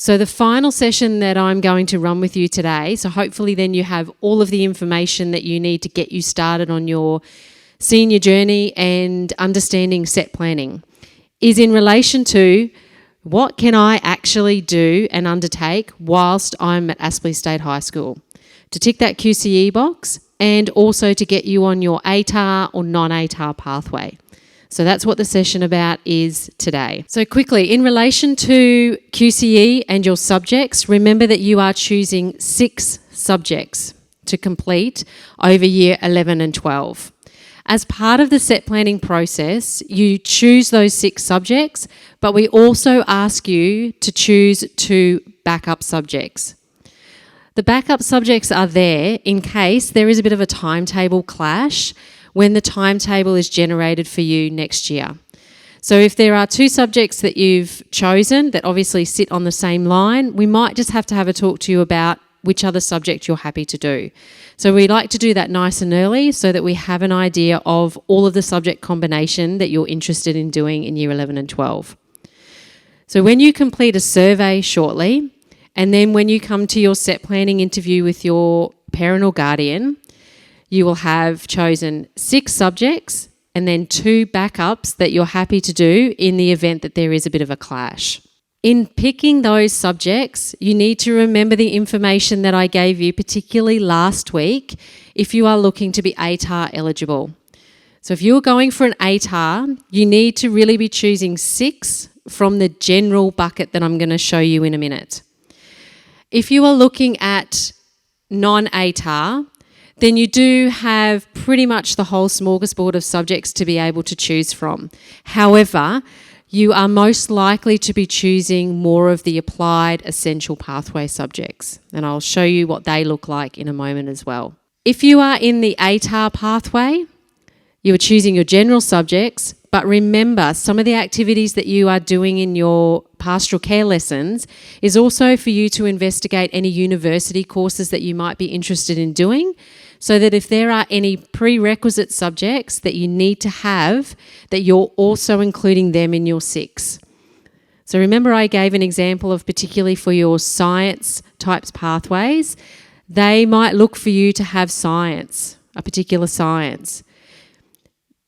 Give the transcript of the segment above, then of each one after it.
So the final session that I'm going to run with you today, so hopefully then you have all of the information that you need to get you started on your senior journey and understanding set planning, is in relation to what can I actually do and undertake whilst I'm at Aspley State High School to tick that QCE box and also to get you on your ATAR or non-ATAR pathway. So that's what the session about is today. So quickly, in relation to QCE and your subjects, remember that you are choosing 6 subjects to complete over year 11 and 12. As part of the set planning process, you choose those 6 subjects, but we also ask you to choose 2 backup subjects. The backup subjects are there in case there is a bit of a timetable clash when the timetable is generated for you next year. So if there are 2 subjects that you've chosen that obviously sit on the same line, we might just have to have a talk to you about which other subject you're happy to do. So we like to do that nice and early so that we have an idea of all of the subject combination that you're interested in doing in year 11 and 12. So when you complete a survey shortly, and then when you come to your set planning interview with your parent or guardian, you will have chosen 6 subjects and then 2 backups that you're happy to do in the event that there is a bit of a clash. In picking those subjects, you need to remember the information that I gave you, particularly last week, if you are looking to be ATAR eligible. So if you're going for an ATAR, you need to really be choosing 6 from the general bucket that I'm going to show you in a minute. If you are looking at non-ATAR, then you do have pretty much the whole smorgasbord of subjects to be able to choose from. However, you are most likely to be choosing more of the applied essential pathway subjects, and I'll show you what they look like in a moment as well. If you are in the ATAR pathway, you are choosing your general subjects, but remember, some of the activities that you are doing in your pastoral care lessons is also for you to investigate any university courses that you might be interested in doing, so that if there are any prerequisite subjects that you need to have, that you're also including them in your 6. So remember I gave an example of particularly for your science types pathways, they might look for you to have science, a particular science.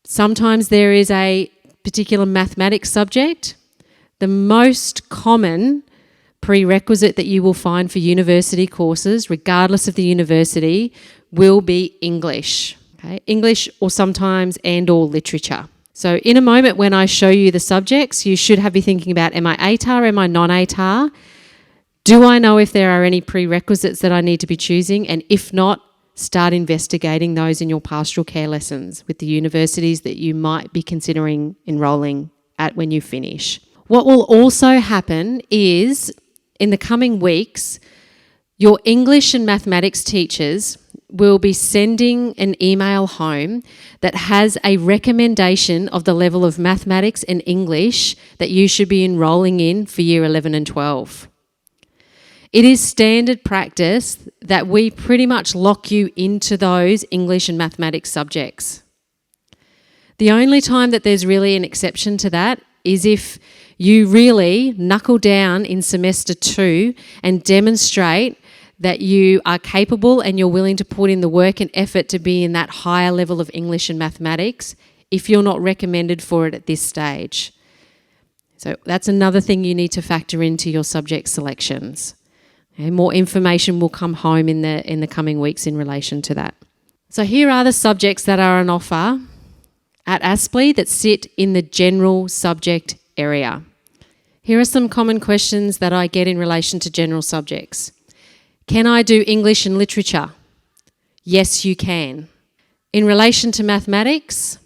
Sometimes there is a particular mathematics subject. The most common prerequisite that you will find for university courses, regardless of the university, will be English. Okay? English or sometimes and/or literature. So in a moment when I show you the subjects, you should be thinking about, am I ATAR, am I non-ATAR? Do I know if there are any prerequisites that I need to be choosing? And if not, start investigating those in your pastoral care lessons with the universities that you might be considering enrolling at when you finish. What will also happen is, in the coming weeks, your English and mathematics teachers will be sending an email home that has a recommendation of the level of mathematics and English that you should be enrolling in for year 11 and 12. It is standard practice that we pretty much lock you into those English and mathematics subjects. The only time that there's really an exception to that is if you really knuckle down in semester 2 and demonstrate that you are capable and you're willing to put in the work and effort to be in that higher level of English and mathematics if you're not recommended for it at this stage. So that's another thing you need to factor into your subject selections. Okay, more information will come home in the coming weeks in relation to that. So here are the subjects that are on offer at Aspley that sit in the general subject area. Here are some common questions that I get in relation to general subjects. Can I do English and literature? Yes, you can. In relation to mathematics,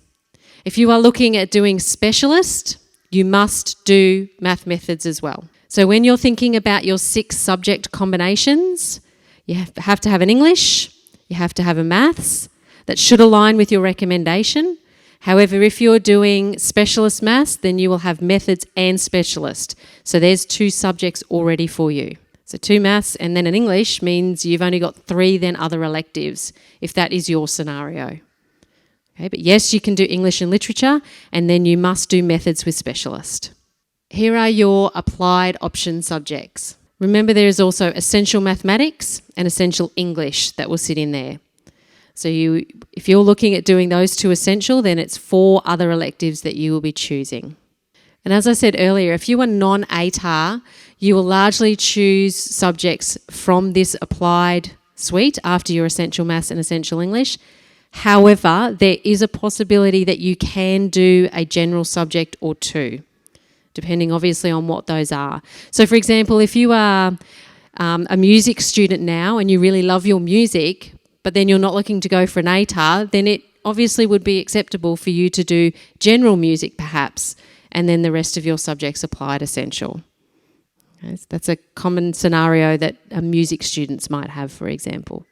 if you are looking at doing specialist, you must do math methods as well. So when you're thinking about your 6 subject combinations, you have to have an English, you have to have a maths that should align with your recommendation. However, if you're doing specialist maths, then you will have methods and specialist. So there's 2 subjects already for you. So 2 maths and then an English means you've only got 3 then other electives, if that is your scenario. Okay, but yes, you can do English and literature, and then you must do methods with specialist. Here are your applied option subjects. Remember, there is also essential mathematics and essential English that will sit in there. So if you're looking at doing those two essential, then it's 4 other electives that you will be choosing. And as I said earlier, if you are non-ATAR, you will largely choose subjects from this applied suite after your essential maths and essential English. However, there is a possibility that you can do a general subject or 2, depending obviously on what those are. So for example, if you are a music student now and you really love your music, but then you're not looking to go for an ATAR, then it obviously would be acceptable for you to do general music perhaps, and then the rest of your subjects applied essential. Okay, so that's a common scenario that music students might have, for example.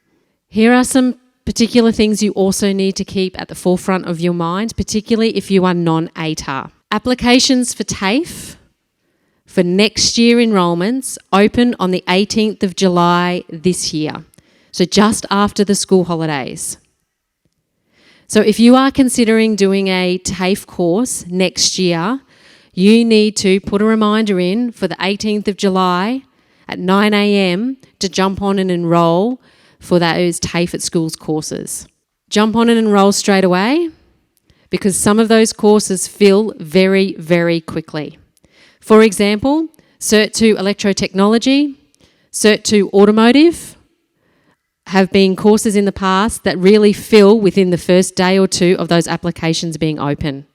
Here are some particular things you also need to keep at the forefront of your mind, particularly if you are non-ATAR. Applications for TAFE for next year enrolments open on the 18th of July this year, so just after the school holidays. So if you are considering doing a TAFE course next year, you need to put a reminder in for the 18th of July at 9 a.m. to jump on and enrol for those TAFE at Schools courses. Jump on and enrol straight away because some of those courses fill very, very quickly. For example, Cert 2 Electrotechnology, Cert 2 Automotive have been courses in the past that really fill within the first day or 2 of those applications being open.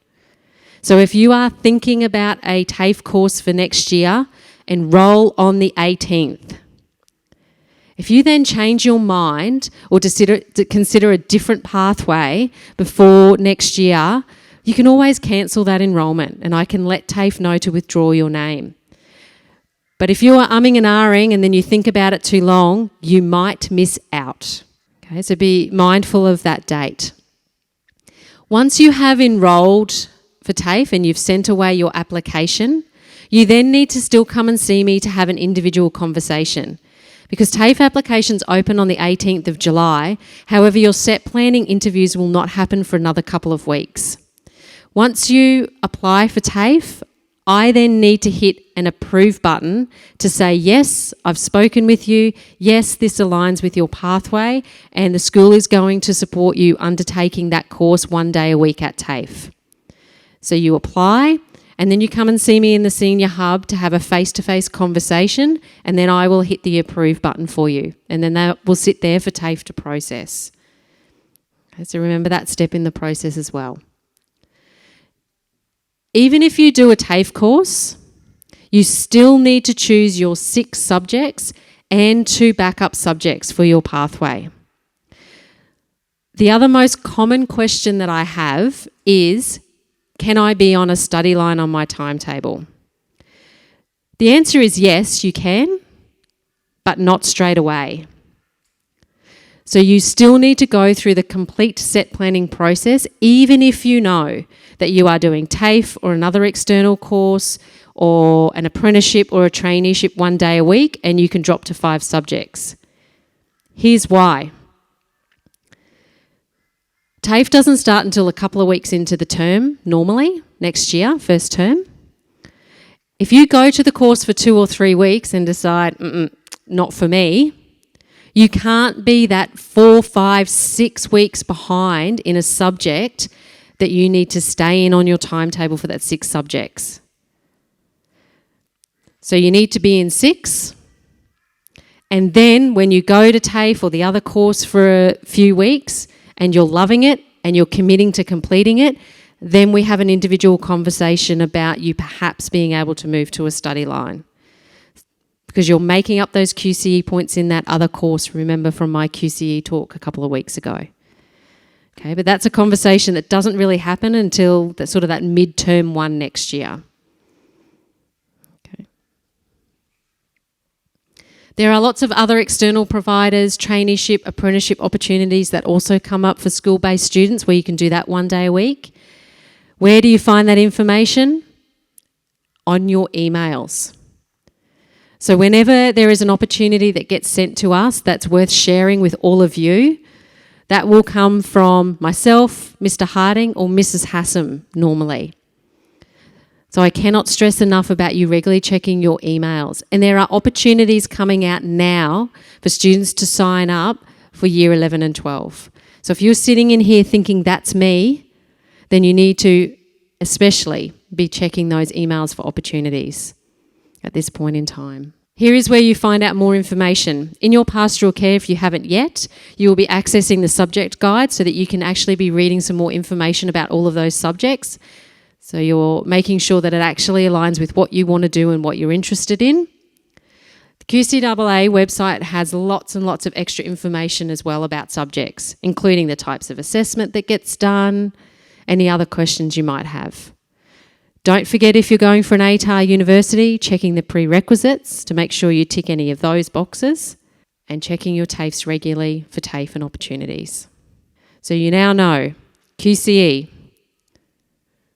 So if you are thinking about a TAFE course for next year, enrol on the 18th. If you then change your mind or consider a different pathway before next year, you can always cancel that enrolment and I can let TAFE know to withdraw your name. But if you are umming and ahhing and then you think about it too long, you might miss out. Okay, so be mindful of that date. Once you have enrolled for TAFE and you've sent away your application, you then need to still come and see me to have an individual conversation. Because TAFE applications open on the 18th of July, however your set planning interviews will not happen for another couple of weeks. Once you apply for TAFE, I then need to hit an approve button to say, yes, I've spoken with you, yes, this aligns with your pathway, and the school is going to support you undertaking that course 1 day a week at TAFE. So you apply, and then you come and see me in the senior hub to have a face-to-face conversation, and then I will hit the approve button for you, and then that will sit there for TAFE to process. Okay, so remember that step in the process as well. Even if you do a TAFE course, you still need to choose your 6 subjects and 2 backup subjects for your pathway. The other most common question that I have is, can I be on a study line on my timetable? The answer is yes, you can, but not straight away. So you still need to go through the complete set planning process, even if you know that you are doing TAFE or another external course or an apprenticeship or a traineeship 1 day a week, and you can drop to 5 subjects. Here's why. TAFE doesn't start until a couple of weeks into the term, normally, next year, first term. If you go to the course for 2 or 3 weeks and decide, not for me, you can't be that 4, 5, 6 weeks behind in a subject that you need to stay in on your timetable for that 6 subjects. So you need to be in 6, and then when you go to TAFE or the other course for a few weeks, and you're loving it and you're committing to completing it, then we have an individual conversation about you perhaps being able to move to a study line. Because you're making up those QCE points in that other course, remember from my QCE talk a couple of weeks ago. Okay, but that's a conversation that doesn't really happen until that sort of that midterm one next year. There are lots of other external providers, traineeship, apprenticeship opportunities that also come up for school-based students where you can do that 1 day a week. Where do you find that information? On your emails. So whenever there is an opportunity that gets sent to us that's worth sharing with all of you, that will come from myself, Mr. Harding, or Mrs. Hassam normally. So I cannot stress enough about you regularly checking your emails. And there are opportunities coming out now for students to sign up for year 11 and 12. So if you're sitting in here thinking that's me, then you need to especially be checking those emails for opportunities at this point in time. Here is where you find out more information. In your pastoral care, if you haven't yet, you will be accessing the subject guide so that you can actually be reading some more information about all of those subjects. So you're making sure that it actually aligns with what you want to do and what you're interested in. The QCAA website has lots and lots of extra information as well about subjects, including the types of assessment that gets done, any other questions you might have. Don't forget, if you're going for an ATAR university, checking the prerequisites to make sure you tick any of those boxes and checking your TAFEs regularly for TAFE and opportunities. So you now know QCE.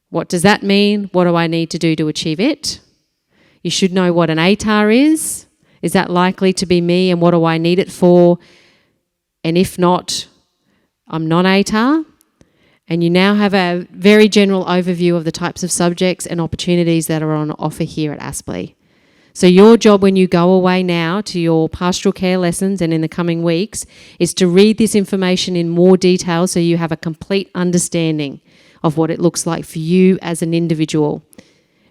What does that mean? What do I need to do to achieve it? You should know what an ATAR is. Is that likely to be me, and what do I need it for? And if not, I'm non-ATAR. And you now have a very general overview of the types of subjects and opportunities that are on offer here at Aspley. So your job when you go away now to your pastoral care lessons and in the coming weeks is to read this information in more detail so you have a complete understanding of what it looks like for you as an individual,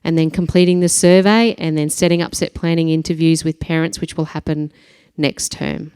and then completing the survey and then setting up set planning interviews with parents, which will happen next term.